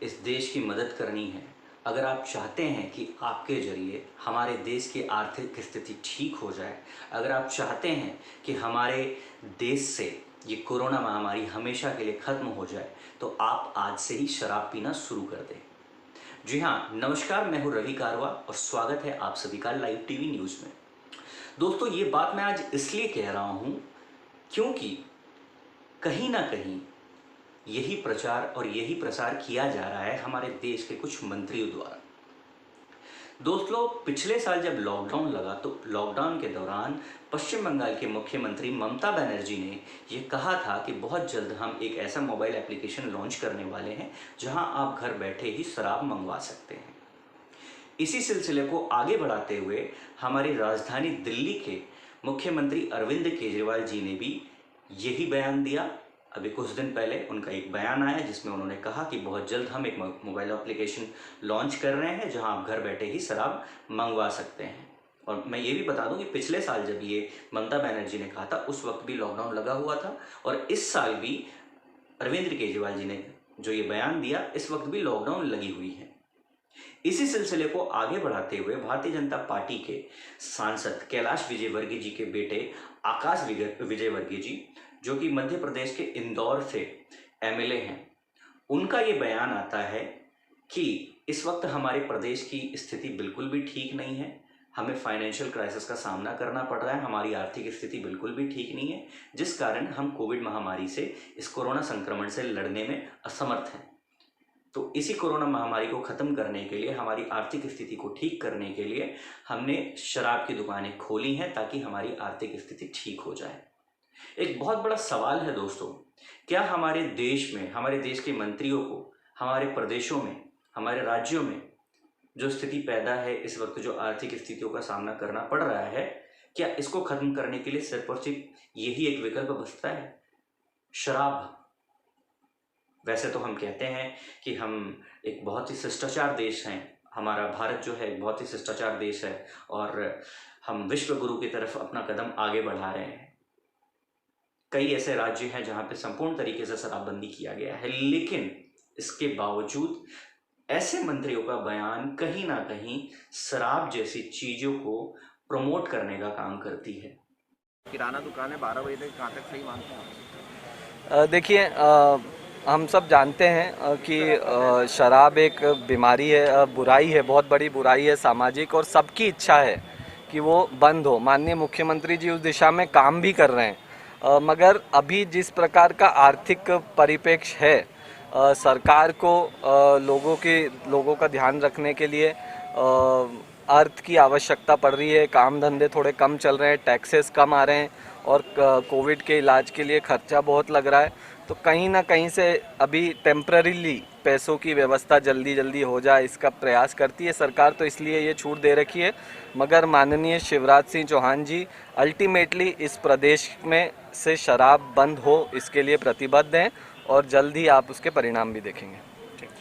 इस देश की मदद करनी है, अगर आप चाहते हैं कि आपके ज़रिए हमारे देश की आर्थिक स्थिति ठीक हो जाए, अगर आप चाहते हैं कि हमारे देश से ये कोरोना महामारी हमेशा के लिए ख़त्म हो जाए, तो आप आज से ही शराब पीना शुरू कर दें। जी हाँ, नमस्कार, मैं हूँ रवि कारवा और स्वागत है आप सभी का लाइव टीवी न्यूज़ में। दोस्तों, ये बात मैं आज इसलिए कह रहा हूँ क्योंकि कहीं ना कहीं यही प्रचार और यही प्रसार किया जा रहा है हमारे देश के कुछ मंत्रियों द्वारा। दोस्तों, पिछले साल जब लॉकडाउन लगा तो लॉकडाउन के दौरान पश्चिम बंगाल के मुख्यमंत्री ममता बनर्जी ने ये कहा था कि बहुत जल्द हम एक ऐसा मोबाइल एप्लीकेशन लॉन्च करने वाले हैं जहां आप घर बैठे ही शराब मंगवा सकते हैं। इसी सिलसिले को आगे बढ़ाते हुए हमारी राजधानी दिल्ली के मुख्यमंत्री अरविंद केजरीवाल जी ने भी यही बयान दिया। अभी कुछ दिन पहले उनका एक बयान आया जिसमें उन्होंने कहा कि बहुत जल्द हम एक मोबाइल एप्लीकेशन लॉन्च कर रहे हैं जहां आप घर बैठे ही शराब मंगवा सकते हैं। और मैं ये भी बता दूं कि पिछले साल जब ये ममता बनर्जी ने कहा था उस वक्त भी लॉकडाउन लगा हुआ था और इस साल भी अरविंद केजरीवाल जी ने जो ये बयान दिया इस वक्त भी लॉकडाउन लगी हुई है। इसी सिलसिले को आगे बढ़ाते हुए भारतीय जनता पार्टी के सांसद कैलाश विजयवर्गीय जी के बेटे आकाश विजयवर्गीय जी, जो कि मध्य प्रदेश के इंदौर से एमएलए हैं, उनका ये बयान आता है कि इस वक्त हमारे प्रदेश की स्थिति बिल्कुल भी ठीक नहीं है, हमें फाइनेंशियल क्राइसिस का सामना करना पड़ रहा है, हमारी आर्थिक स्थिति बिल्कुल भी ठीक नहीं है, जिस कारण हम कोविड महामारी से, इस कोरोना संक्रमण से लड़ने में असमर्थ हैं। तो इसी कोरोना महामारी को ख़त्म करने के लिए, हमारी आर्थिक स्थिति को ठीक करने के लिए हमने शराब की दुकानें खोली हैं ताकि हमारी आर्थिक स्थिति ठीक हो जाए। एक बहुत बड़ा सवाल है दोस्तों, क्या हमारे देश में, हमारे देश के मंत्रियों को, हमारे प्रदेशों में, हमारे राज्यों में जो स्थिति पैदा है इस वक्त, जो आर्थिक स्थितियों का सामना करना पड़ रहा है, क्या इसको ख़त्म करने के लिए सिर्फ और सिर्फ यही एक विकल्प बचता है, शराब? वैसे तो हम कहते हैं कि हम एक बहुत ही शिष्टाचार देश हैं, हमारा भारत जो है एक बहुत ही शिष्टाचार देश है और हम विश्व गुरु की तरफ अपना कदम आगे बढ़ा रहे हैं। कई ऐसे राज्य हैं जहां पे संपूर्ण तरीके से शराबबंदी किया गया है, लेकिन इसके बावजूद ऐसे मंत्रियों का बयान कहीं ना कहीं शराब जैसी चीज़ों को प्रमोट करने का काम करती है। किराना दुकान है, 12 बजे तक कहाँ तक सही मानते हैं? देखिए, हम सब जानते हैं कि शराब एक बीमारी है, बुराई है, बहुत बड़ी बुराई है सामाजिक, और सबकी इच्छा है कि वो बंद हो। माननीय मुख्यमंत्री जी उस दिशा में काम भी कर रहे हैं, मगर अभी जिस प्रकार का आर्थिक परिप्रेक्ष्य है, सरकार को लोगों का ध्यान रखने के लिए अर्थ की आवश्यकता पड़ रही है। काम धंधे थोड़े कम चल रहे हैं, टैक्सेस कम आ रहे हैं और कोविड के इलाज के लिए खर्चा बहुत लग रहा है। तो कहीं ना कहीं से अभी टेम्पररीली पैसों की व्यवस्था जल्दी हो जाए, इसका प्रयास करती है सरकार, तो इसलिए ये छूट दे रखी है। मगर माननीय शिवराज सिंह चौहान जी अल्टीमेटली इस प्रदेश में से शराब बंद हो इसके लिए प्रतिबद्ध हैं और जल्द ही आप उसके परिणाम भी देखेंगे।